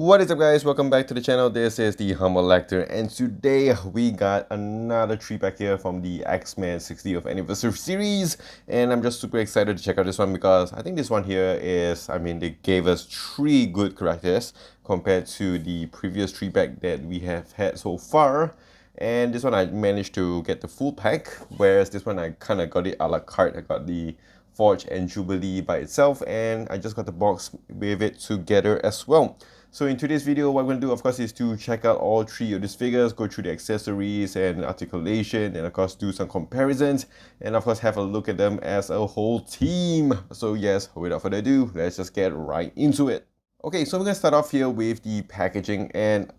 What is up, guys? Welcome back to the channel. This is the Humble Lector, and today we got another 3-pack here from the X-Men 60th Anniversary series, and I'm just super excited to check out this one because I think this one here is, they gave us 3 good characters compared to the previous 3-pack that we have had so far. And this one I managed to get the full pack, whereas this one I kind of got it a la carte. I got the Forge and Jubilee by itself, and I just got the box with it together as well. So in today's video, what I'm going to do, of course, is to check out all 3 of these figures, go through the accessories and articulation, and of course do some comparisons, and of course have a look at them as a whole team. So yes, without further ado, let's just get right into it. Okay, so we're going to start off here with the packaging, and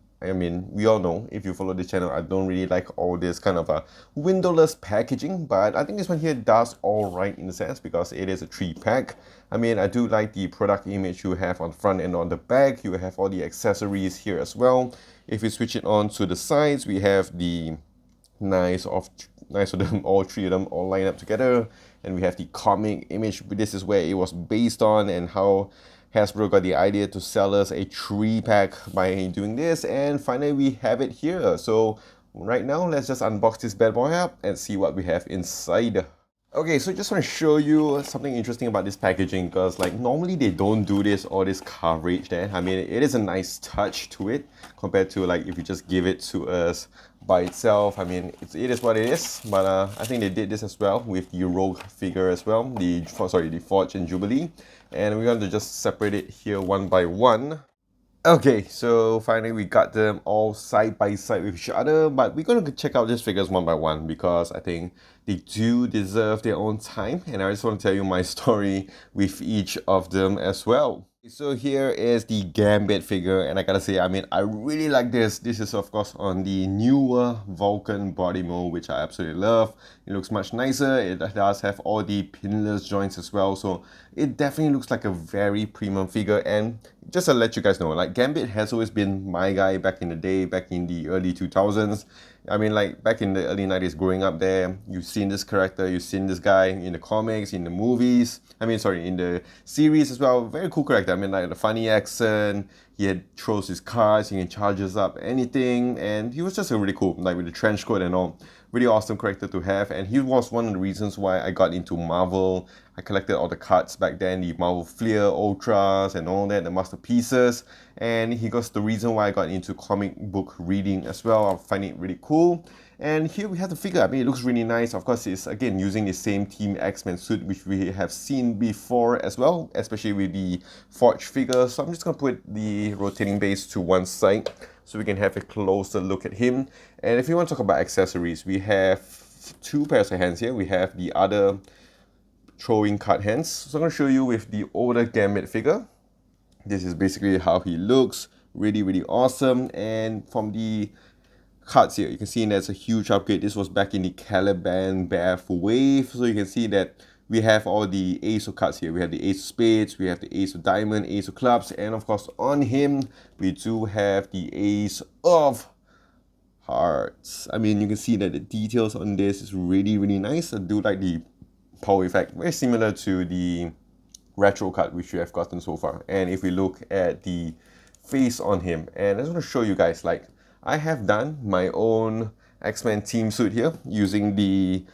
we all know, if you follow the channel, I don't really like all this kind of a windowless packaging, but I think this one here does all right in a sense because it is a 3-pack. I do like the product image you have on front and on the back. You have all the accessories here as well. If we switch it on to the sides, we have the nice of them, all 3 of them all lined up together, and we have the comic image. This is where it was based on and how Hasbro got the idea to sell us a 3-pack by doing this, and finally we have it here. So right now, let's just unbox this bad boy up and see what we have inside. Okay, so just want to show you something interesting about this packaging because normally they don't do this, all this coverage there. It is a nice touch to it compared to if you just give it to us by itself. It is what it is, but I think they did this as well with the Rogue figure as well, the Forge and Jubilee, and we're going to just separate it here one by one. Okay, so finally we got them all side by side with each other, but we're going to check out these figures one by one because I think they do deserve their own time, and I just want to tell you my story with each of them as well. So here is the Gambit figure, and I gotta say, I really like this. This is of course on the newer Vulcan body mold, which I absolutely love. It looks much nicer. It does have all the pinless joints as well, so it definitely looks like a very premium figure. And just to let you guys know, Gambit has always been my guy back in the day, back in the early 2000s. Back in the early 90s growing up there, you've seen this character, you've seen this guy in the comics, in the movies, in the series as well. Very cool character. The funny accent, throws his cards, he can charges up anything, and he was just a really cool, with the trench coat and all. Really awesome character to have, and he was one of the reasons why I got into Marvel. I collected all the cards back then, the Marvel Fleer, Ultras, and all that, the Masterpieces, and he was the reason why I got into comic book reading as well. I find it really cool. And here we have the figure. It looks really nice. Of course, it's again using the same Team X-Men suit, which we have seen before as well, especially with the Forge figure. So I'm just going to put the rotating base to one side so we can have a closer look at him. And if you want to talk about accessories, we have 2 pairs of hands here. We have the other throwing card hands. So I'm going to show you with the older Gambit figure. This is basically how he looks. Really, really awesome. And from the cards here, you can see there's a huge upgrade. This was back in the Caliban Bath wave. So you can see that we have all the ace of cards here. We have the ace of spades, we have the ace of diamond, ace of clubs, and of course on him we do have the ace of hearts. You can see that the details on this is really, really nice. I do like the power effect, very similar to the retro card which we have gotten so far. And if we look at the face on him, and I just want to show you guys, I have done my own X-Men team suit here using the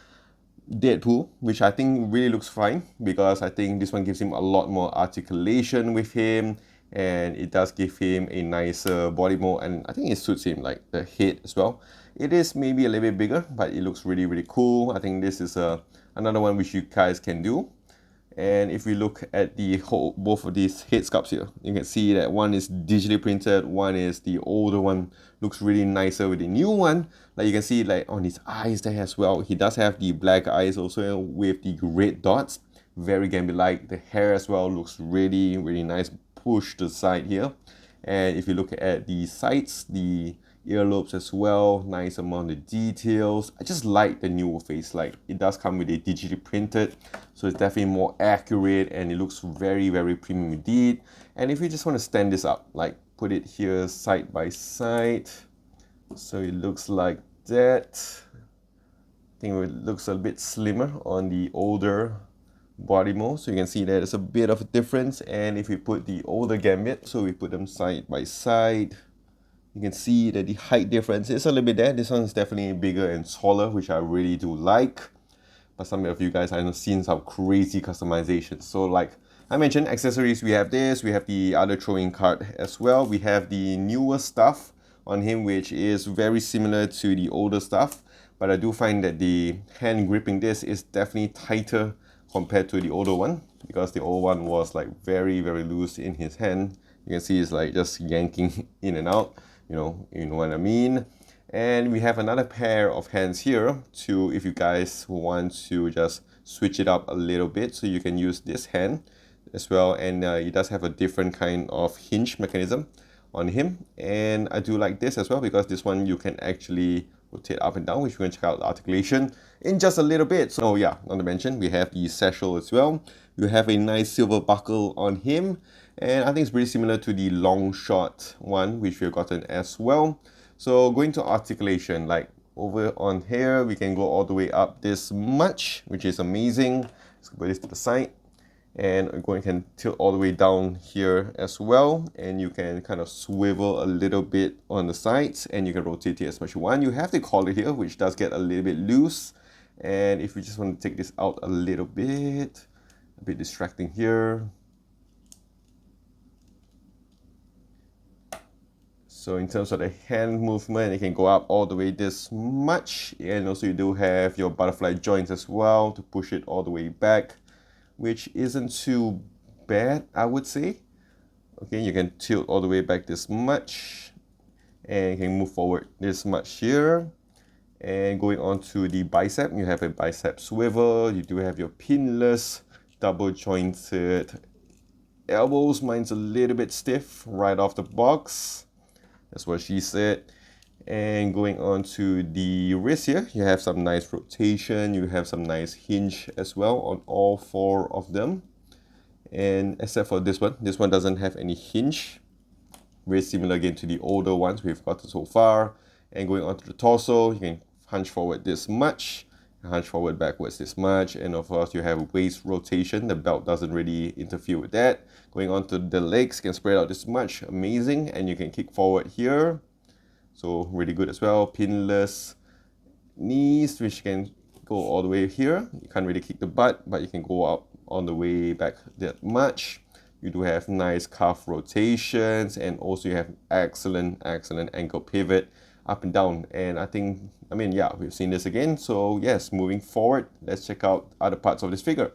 Deadpool, which I think really looks fine because I think this one gives him a lot more articulation with him, and it does give him a nicer body mold, and I think it suits him, the head as well. It is maybe a little bit bigger, but it looks really, really cool. I think this is another one which you guys can do. And if we look at both of these head sculpts here, you can see that one is digitally printed, one is the older one. Looks really nicer with the new one. You can see on his eyes there as well. He does have the black eyes also with the red dots. Very Gambit-like. The hair as well looks really, really nice. Push to the side here. And if you look at the sides, the earlobes as well, nice amount of details. I just like the newer face. It does come with a digitally printed, so it's definitely more accurate, and it looks very, very premium indeed. And if you just want to stand this up, put it here side by side, so it looks like that. I think it looks a bit slimmer on the older body mold. So you can see there's a bit of a difference. And if we put the older Gambit, so we put them side by side, you can see that the height difference is a little bit there. This one is definitely bigger and taller, which I really do like. But some of you guys, I know, seen some crazy customizations. So like I mentioned, accessories, we have this, we have the other throwing card as well. We have the newer stuff on him, which is very similar to the older stuff. But I do find that the hand gripping this is definitely tighter compared to the older one, because the old one was like very, very loose in his hand. You can see it's like just yanking in and out, you know what I mean. And we have another pair of hands here to, if you guys want to just switch it up a little bit, so you can use this hand as well. And it does have a different kind of hinge mechanism on him. And I do like this as well, because this one you can actually rotate up and down, which we're going to check out the articulation in just a little bit. So yeah, not to mention, we have the satchel as well. You have a nice silver buckle on him. And I think it's pretty similar to the long shot one, which we've gotten as well. So going to articulation, like over on here, we can go all the way up this much, which is amazing. Let's put this to the side. And you can tilt all the way down here as well. And you can kind of swivel a little bit on the sides, and you can rotate it as much as you want. You have the collar here, which does get a little bit loose. And if we just want to take this out a little bit, a bit distracting here. So in terms of the hand movement, it can go up all the way this much. And also you do have your butterfly joints as well to push it all the way back, which isn't too bad, I would say. Okay, you can tilt all the way back this much, and you can move forward this much here. And going on to the bicep, you have a bicep swivel. You do have your pinless, double jointed elbows. Mine's a little bit stiff right off the box. That's what she said. And going on to the wrist here, you have some nice rotation. You have some nice hinge as well on all four of them. And except for this one doesn't have any hinge. Very similar again to the older ones we've gotten so far. And going on to the torso, you can hunch forward this much, hunch forward backwards this much. And of course you have waist rotation. The belt doesn't really interfere with that. Going on to the legs, you can spread out this much, amazing. And you can kick forward here, so really good as well. Pinless knees, which can go all the way here. You can't really kick the butt, but you can go up on the way back that much. You do have nice calf rotations, and also you have excellent ankle pivot up and down. And I mean, yeah, we've seen this again. So yes, moving forward, let's check out other parts of this figure.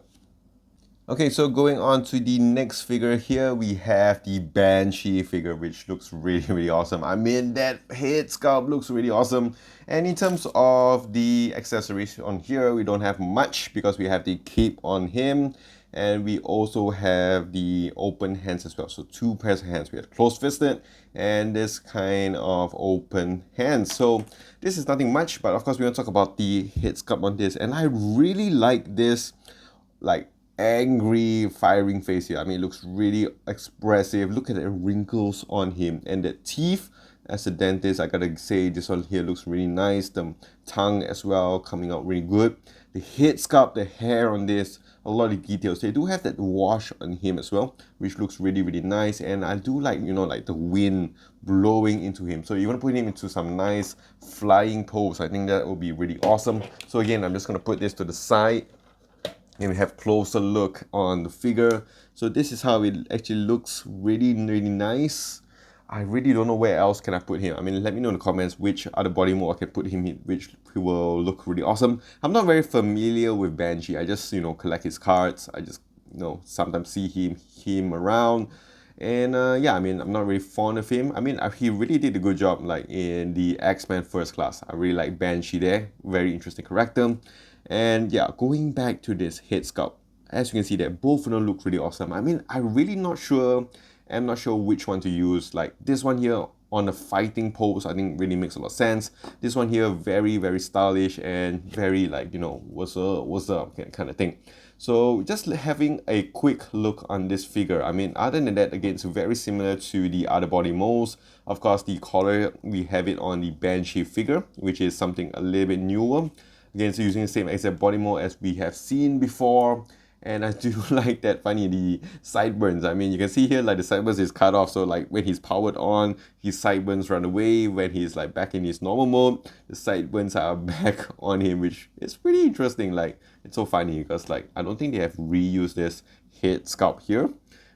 Okay, so going on to the next figure here, we have the Banshee figure, which looks really awesome. I mean, that head sculpt looks really awesome. And in terms of the accessories on here, we don't have much, because we have the cape on him, and we also have the open hands as well. So two pairs of hands. We have closed-fisted and this kind of open hands. So this is nothing much, but of course we want to talk about the head sculpt on this. And I really like this, like, angry firing face here. I mean, it looks really expressive. Look at the wrinkles on him, and the teeth. As a dentist, I gotta say this one here looks really nice. The tongue as well coming out really good. The head sculpt, the hair on this, a lot of details. They do have that wash on him as well, which looks really nice. And I do like, like the wind blowing into him. So you want to put him into some nice flying pose. I think that would be really awesome. So again, I'm just gonna put this to the side, and we have closer look on the figure. So this is how it actually looks, really nice. I really don't know where else can I put him. I mean, let me know in the comments which other body mode I can put him in, which he will look really awesome. I'm not very familiar with Banshee. I just, collect his cards. I just, sometimes see him around. And yeah, I mean, I'm not really fond of him. I mean, he really did a good job, like in the X-Men First Class. I really like Banshee there. Very interesting character. And yeah, going back to this head sculpt, as you can see that both of them look really awesome. I mean, I'm not sure which one to use. Like this one here on the fighting pose, I think really makes a lot of sense. This one here, very stylish and very like, what's up kind of thing. So just having a quick look on this figure. I mean, other than that, again, it's very similar to the other body molds. Of course, the collar, we have it on the Banshee figure, which is something a little bit newer. Again, it's using the same exact body mold as we have seen before. And I do like that funny, the sideburns. I mean, you can see here like the sideburns is cut off. So like when he's powered on, his sideburns run away. When he's like back in his normal mode, the sideburns are back on him, which is pretty interesting. Like it's so funny because like I don't think they have reused this head sculpt here,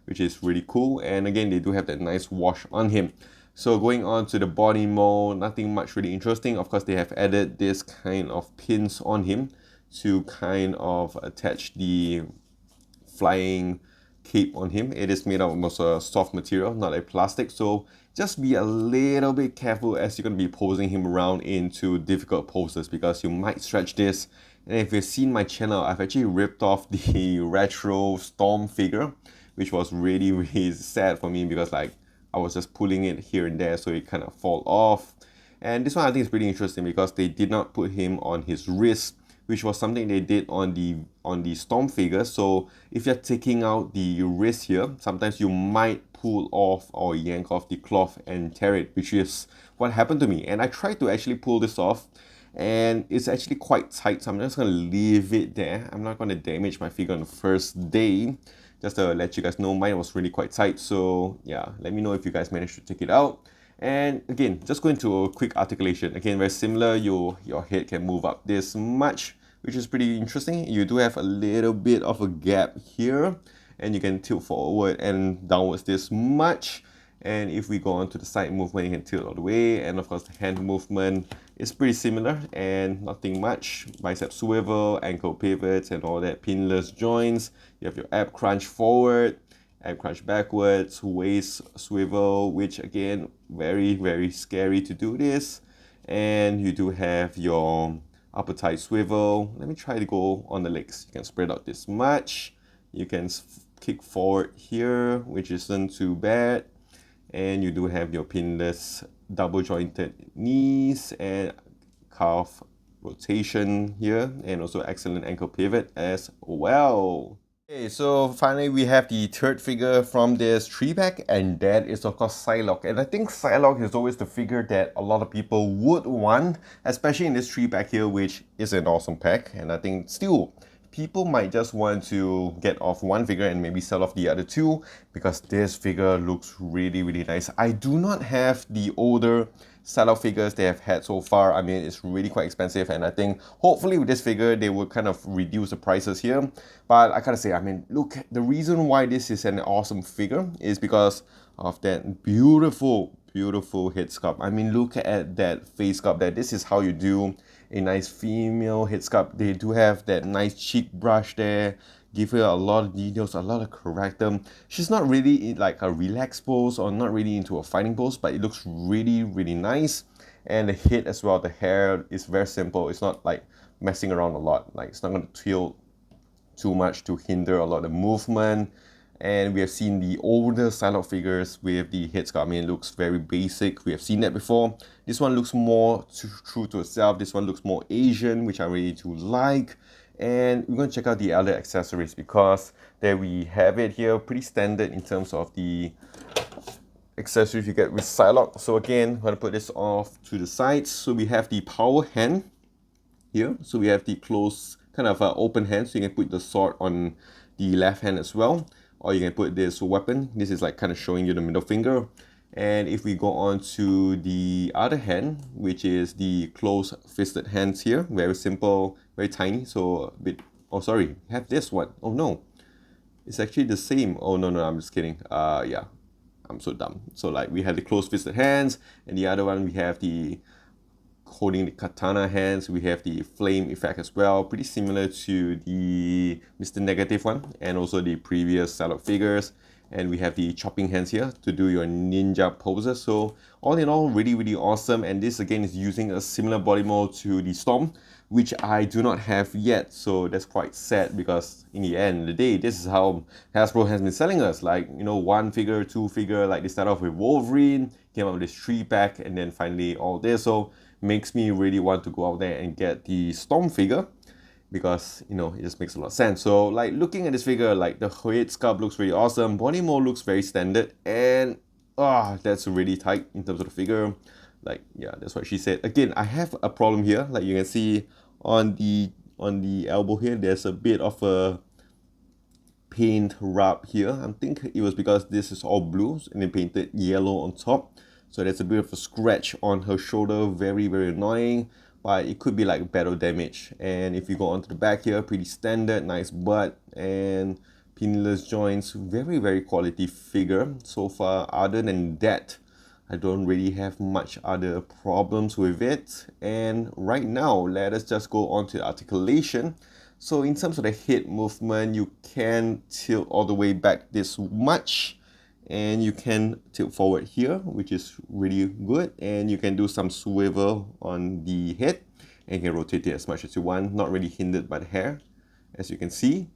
which is really cool. And again, they do have that nice wash on him. So going on to the body mold, nothing much really interesting. Of course, they have added this kind of pins on him to kind of attach the flying cape on him. It is made of most soft material, not a plastic. So just be a little bit careful as you're going to be posing him around into difficult poses because you might stretch this. And if you've seen my channel, I've actually ripped off the retro Storm figure, which was really, really sad for me because like I was just pulling it here and there so it kind of fall off. And this one I think is pretty interesting because they did not put him on his wrist, which was something they did on the Storm figure. So if you're taking out the wrist here, sometimes you might pull off or yank off the cloth and tear it, which is what happened to me. And I tried to actually pull this off, and it's actually quite tight, so I'm just gonna leave it there. I'm not gonna damage my figure on the first day. Just to let you guys know, mine was really quite tight. So yeah, let me know if you guys managed to take it out. And again, just going to a quick articulation. Again, very similar. Your head can move up this much, which is pretty interesting. You do have a little bit of a gap here, and you can tilt forward and downwards this much. And if we go on to the side movement, you can tilt all the way. And of course, the hand movement is pretty similar and nothing much. Bicep swivel, ankle pivots, and all that. Pinless joints. You have your ab crunch forward, ab crunch backwards, waist swivel, which again, very, very scary to do this. And you do have your upper thigh swivel. Let me try to go on the legs. You can spread out this much. You can kick forward here, which isn't too bad. And you do have your pinless double jointed knees and calf rotation here, and also excellent ankle pivot as well. Okay, so finally we have the third figure from this 3-pack, and that is of course Psylocke. And I think Psylocke is always the figure that a lot of people would want, especially in this 3-pack here, which is an awesome pack. And I think still, people might just want to get off one figure and maybe sell off the other two because this figure looks really, really nice. I do not have the older Psylocke figures they have had so far. I mean, it's really quite expensive, and I think hopefully with this figure they will kind of reduce the prices here. But I gotta say, I mean, look, the reason why this is an awesome figure is because of that beautiful, beautiful head sculpt. I mean, look at that face sculpt there. This is how you do a nice female head sculpt. They do have that nice cheek brush there, give her a lot of details, a lot of character. She's not really in like a relaxed pose or not really into a fighting pose, but it looks really, really nice. And the head as well, the hair is very simple. It's not like messing around a lot. Like it's not going to tilt too much to hinder a lot of the movement. And we have seen the older Psylocke figures with the head sculpt. I mean, it looks very basic. We have seen that before. This one looks more true to itself. This one looks more Asian, which I really do like. And we're going to check out the other accessories because there we have it here, pretty standard in terms of the accessories you get with Psylocke. So again, I'm going to put this off to the sides. So we have the power hand here. So we have the closed, kind of open hand. So you can put the sword on the left hand as well. Or you can put this weapon. This is like kind of showing you the middle finger. And if we go on to the other hand, which is the closed fisted hands here, very simple, very tiny. So a bit, oh sorry, have this one. Oh no, it's actually the same. Oh no, I'm just kidding. Yeah, I'm so dumb. So like we have the closed fisted hands, and the other one we have the holding the katana hands. We have the flame effect as well, pretty similar to the Mr. Negative one and also the previous Psylocke figures. And we have the chopping hands here to do your ninja poses. So all in all, really, really awesome. And this again is using a similar body mold to the Storm, which I do not have yet. So that's quite sad because in the end of the day, this is how Hasbro has been selling us. Like, you know, one figure, two figure, like they start off with Wolverine, came out with this 3-pack, and then finally all this. So makes me really want to go out there and get the Storm figure because, you know, it just makes a lot of sense. So like looking at this figure, like the head sculpt looks really awesome, body mold looks very standard, and that's really tight in terms of the figure. Like, yeah, that's what she said. Again, I have a problem here. Like you can see on the elbow here, there's a bit of a paint rub here. I think it was because this is all blue and they painted yellow on top. So there's a bit of a scratch on her shoulder, very, very annoying, but it could be like battle damage. And if you go onto the back here, pretty standard, nice butt and pinless joints, very, very quality figure so far. Other than that, I don't really have much other problems with it. And right now, let us just go on to the articulation. So in terms of the head movement, you can tilt all the way back this much, and you can tilt forward here, which is really good. And you can do some swivel on the head and you can rotate it as much as you want, not really hindered by the hair, as you can see.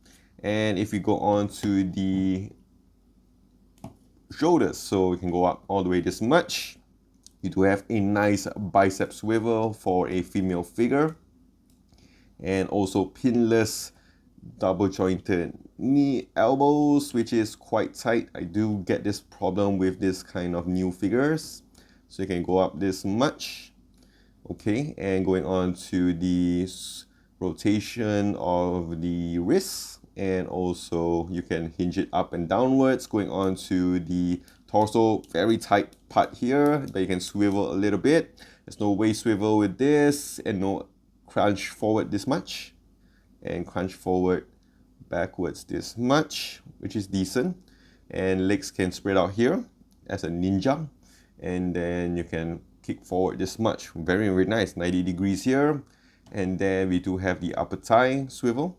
And if we go on to the shoulders, so we can go up all the way this much. You do have a nice bicep swivel for a female figure, and also pinless double jointed knee elbows, which is quite tight. I do get this problem with this kind of new figures, so you can go up this much. Okay, and going on to the rotation of the wrists, and also you can hinge it up and downwards. Going on to the torso, very tight part here, but you can swivel a little bit. There's no waist swivel with this, and no crunch forward this much, and crunch forward backwards this much, which is decent. And legs can spread out here as a ninja, and then you can kick forward this much, very, very nice, 90 degrees here. And then we do have the upper thigh swivel,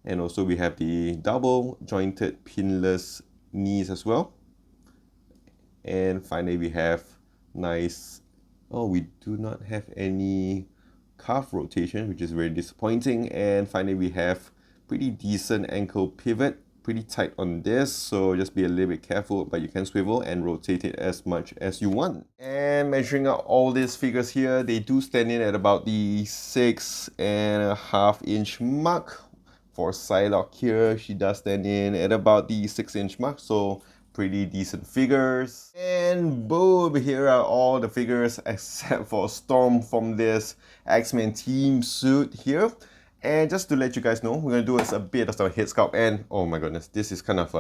and also we have the double jointed pinless knees as well. And finally we have nice, oh, we do not have any calf rotation, which is very disappointing. And finally we have pretty decent ankle pivot, pretty tight on this, so just be a little bit careful, but you can swivel and rotate it as much as you want. And measuring out all these figures here, they do stand in at about the 6.5-inch mark. For Psylocke here, she does stand in at about the 6-inch mark, so pretty decent figures. And boom, here are all the figures except for Storm from this X-Men team suit here. And just to let you guys know, we're going to do a bit of some head sculpt. And oh my goodness, this is kind of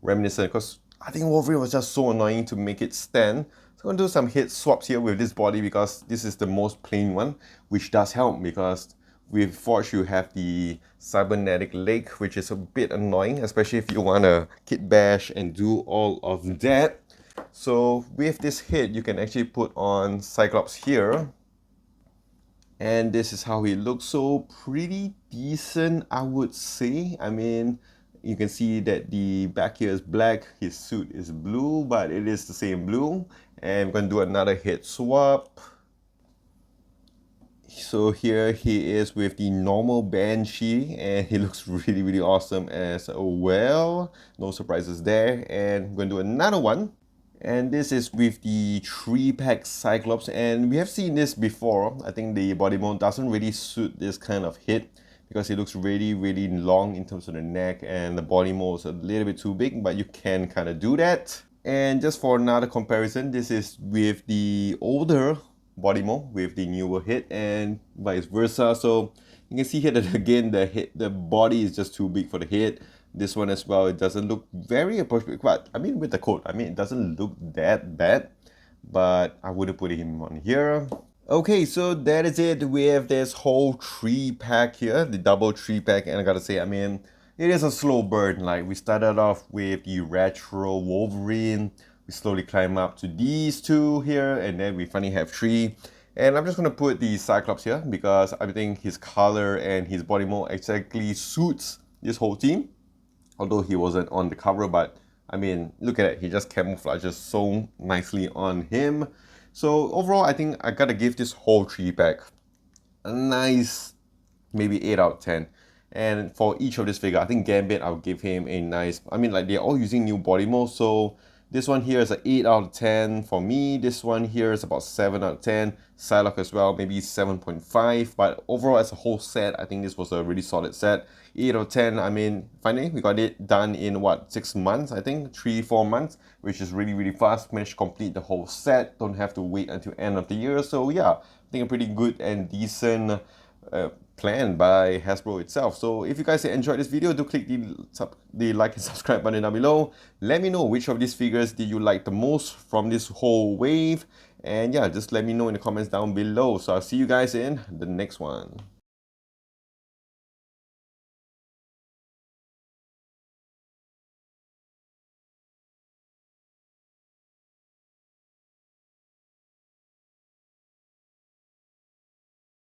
reminiscent, because I think Wolverine was just so annoying to make it stand. So I'm going to do some head swaps here with this body, because this is the most plain one, which does help, because with Forge you have the cybernetic leg, which is a bit annoying, especially if you want to kit bash and do all of that. So with this head, you can actually put on Cyclops here. And this is how he looks, so pretty decent, I would say. I mean, you can see that the back here is black, his suit is blue, but it is the same blue. And I'm going to do another head swap. So here he is with the normal Banshee, and he looks really, really awesome as well. No surprises there. And I'm going to do another one. And this is with the 3-pack Cyclops, and we have seen this before. I think the body mode doesn't really suit this kind of head, because it looks really, really long in terms of the neck, and the body mode is a little bit too big, but you can kind of do that. And just for another comparison, this is with the older body mode with the newer head, and vice versa. So you can see here that again the body is just too big for the head. This one as well, it doesn't look very appropriate, but I mean with the coat, I mean it doesn't look that bad, but I wouldn't put him on here. Okay, so that is it with this whole 3-pack here, the double 3-pack, and I gotta say, I mean, it is a slow burn. Like, we started off with the retro Wolverine, we slowly climb up to these two here, and then we finally have 3. And I'm just gonna put the Cyclops here, because I think his color and his body mode exactly suits this whole team. Although he wasn't on the cover, but I mean, look at it, he just camouflages so nicely on him. So overall, I think I gotta give this whole 3-pack a nice, maybe 8 out of 10. And for each of this figure, I think Gambit, I'll give him a nice, I mean, like, they're all using new body mode, so this one here is an 8 out of 10 for me. This one here is about 7 out of 10. Psylocke as well, maybe 7.5. But overall, as a whole set, I think this was a really solid set. 8 out of 10, I mean, finally, we got it done in, what, 6 months, I think? 3-4 months, which is really, really fast. Managed to complete the whole set. Don't have to wait until end of the year. So yeah, I think a pretty good and decent planned by Hasbro itself. So if you guys enjoyed this video, do click the like and subscribe button down below. Let me know which of these figures did you like the most from this whole wave. And yeah, just let me know in the comments down below. So I'll see you guys in the next one.